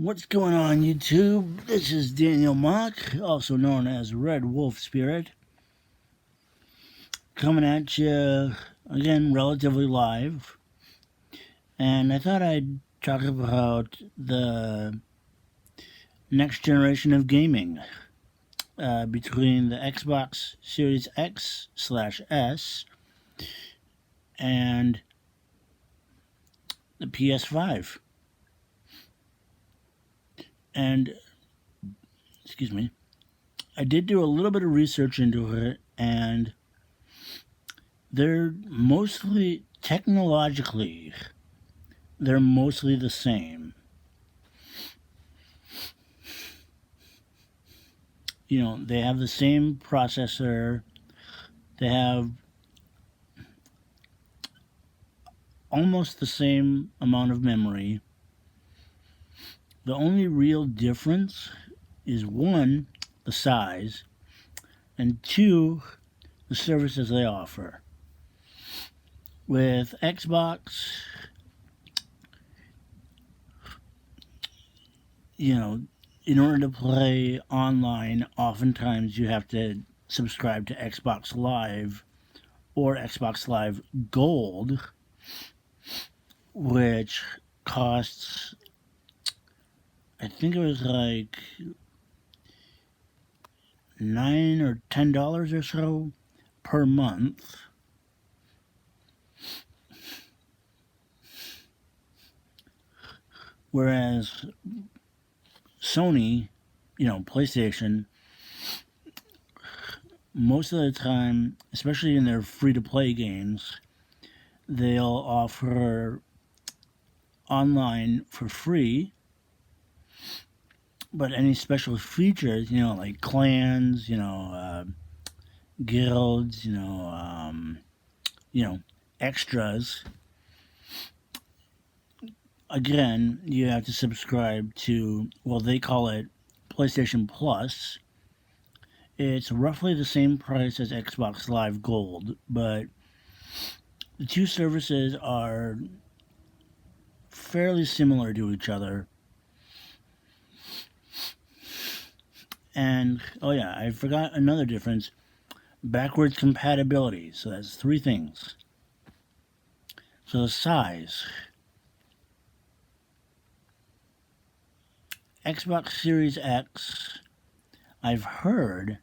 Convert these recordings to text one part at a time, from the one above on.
What's going on, YouTube? This is Daniel Mock, also known as Red Wolf Spirit, coming at you again relatively live. And I thought I'd talk about the next generation of gaming between the Xbox Series X/S and the PS5. And, excuse me, I did do a little bit of research into it, and they're mostly, technologically, they're mostly the same. You know, they have the same processor, they have almost the same amount of memory. The only real difference is one, the size, and two, the services they offer. With Xbox, you know, in order to play online, oftentimes you have to subscribe to Xbox Live or Xbox Live Gold, which costs, I think it was like $9 or $10 or so per month. Whereas Sony, PlayStation, most of the time, especially in their free-to-play games, they'll offer online for free, but any special features, like clans, guilds, extras, again, you have to subscribe to, well, they call it PlayStation Plus. It's roughly the same price as Xbox Live Gold, but the two services are fairly similar to each other. And, oh yeah, I forgot another difference. Backwards compatibility. So that's three things. So the size. Xbox Series X, I've heard,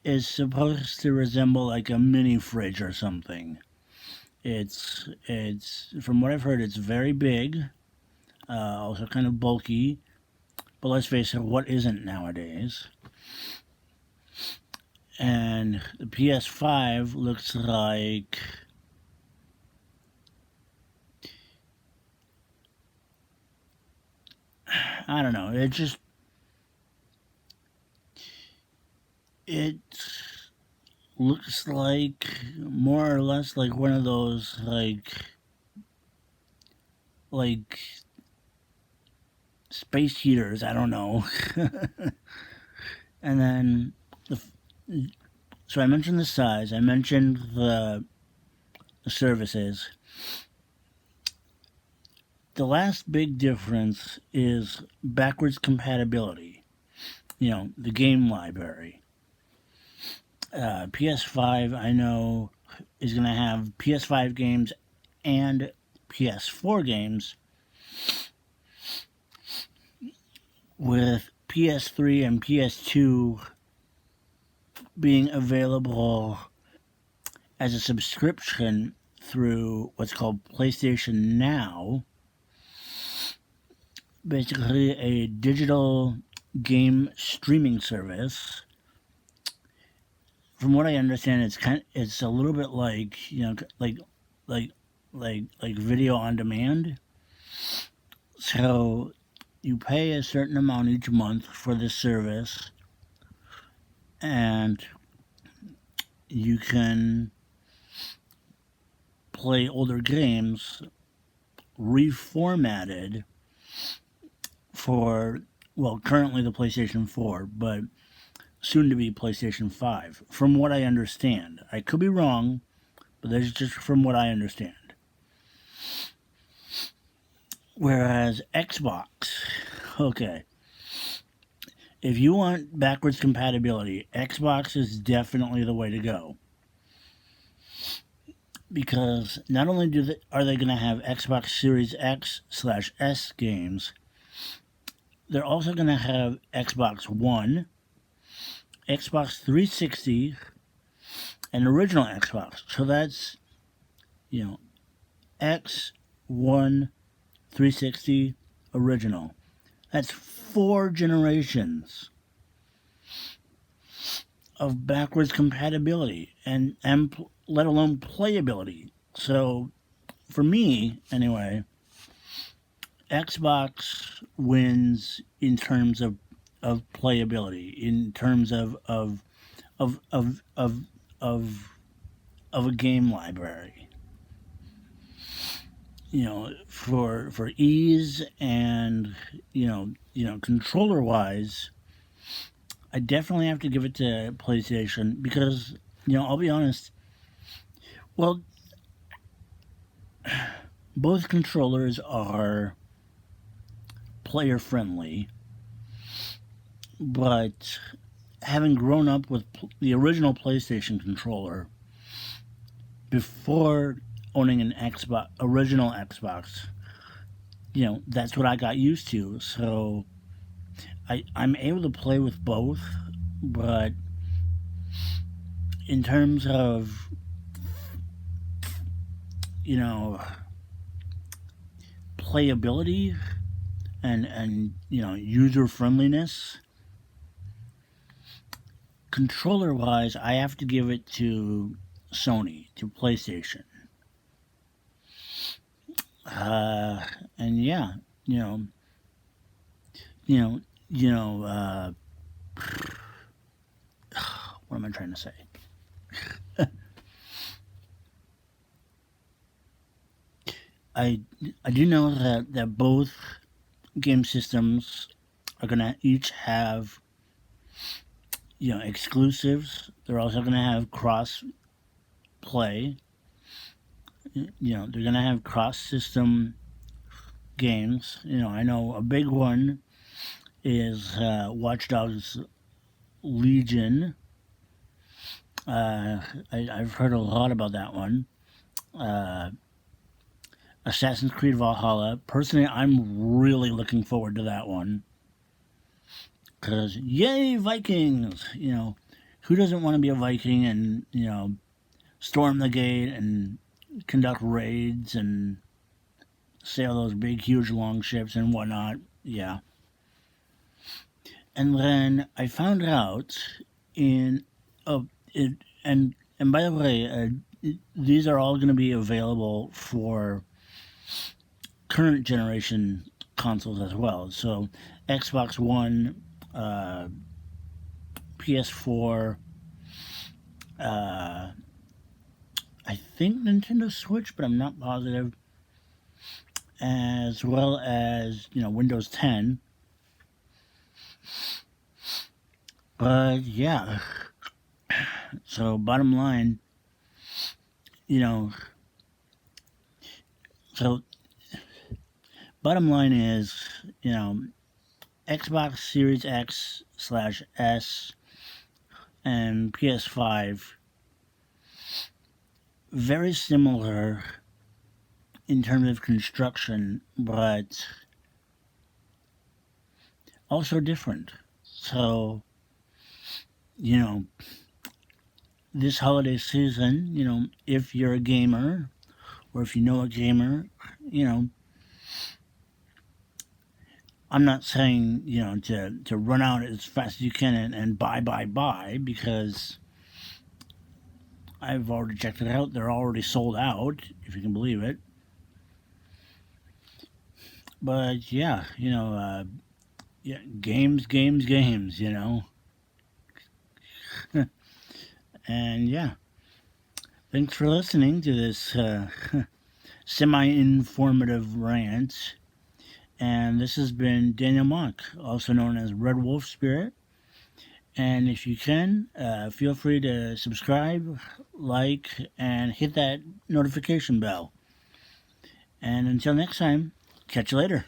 is supposed to resemble like a mini fridge or something. It's from what I've heard, it's very big, also kind of bulky, but let's face it, what isn't nowadays? And the PS5 looks like, I don't know, it looks like more or less like one of those like space heaters, I don't know. And then so I mentioned the size, I mentioned the services. The last big difference is backwards compatibility. The game library. PS5, I know, is going to have PS5 games and PS4 games, with PS3 and PS2 being available as a subscription through what's called PlayStation Now. Basically a digital game streaming service. From what I understand, it's a little bit like, like video on demand. So you pay a certain amount each month for this service, and you can play older games reformatted for, well, currently the PlayStation 4, but soon to be PlayStation 5, from what I understand. I could be wrong, but that's just from what I understand. Whereas Xbox, Okay. If you want backwards compatibility, Xbox is definitely the way to go. Because not only are they going to have Xbox Series X/S games, they're also going to have Xbox One, Xbox 360, and original Xbox. So that's, X1, 360, original. That's 4 generations of backwards compatibility and let alone playability. So for me, anyway, Xbox wins in terms of playability, in terms of of of of of, of a game library. For ease and controller wise, I definitely have to give it to PlayStation because I'll be honest. Well, both controllers are player friendly, but having grown up with the original PlayStation controller before owning an original Xbox, that's what I got used to. So I'm able to play with both, but in terms of playability and user friendliness, controller wise, I have to give it to Sony, to PlayStation. And yeah, you know, you know, you know, what am I trying to say? I do know that both game systems are gonna each have exclusives. They're also gonna have cross play. They're gonna have cross system games. I know a big one is Watch Dogs Legion. I've heard a lot about that one. Assassin's Creed Valhalla. Personally, I'm really looking forward to that one. Because, yay, Vikings! Who doesn't want to be a Viking and, storm the gate and conduct raids and sail those big, huge, long ships and whatnot? Yeah. And then I found out and by the way, these are all going to be available for current generation consoles as well. So Xbox One, PS4, I think Nintendo Switch, but I'm not positive, as well as Windows 10. But yeah, so bottom line, so bottom line is, Xbox Series X/S and PS5, very similar in terms of construction, but also different. So, this holiday season, if you're a gamer or if you know a gamer, I'm not saying, to run out as fast as you can and buy, because I've already checked it out. They're already sold out, if you can believe it. But yeah, games, And yeah, thanks for listening to this semi-informative rant. And this has been Daniel Mock, also known as Red Wolf Spirit. And if you can, feel free to subscribe, like, and hit that notification bell. And until next time, catch you later.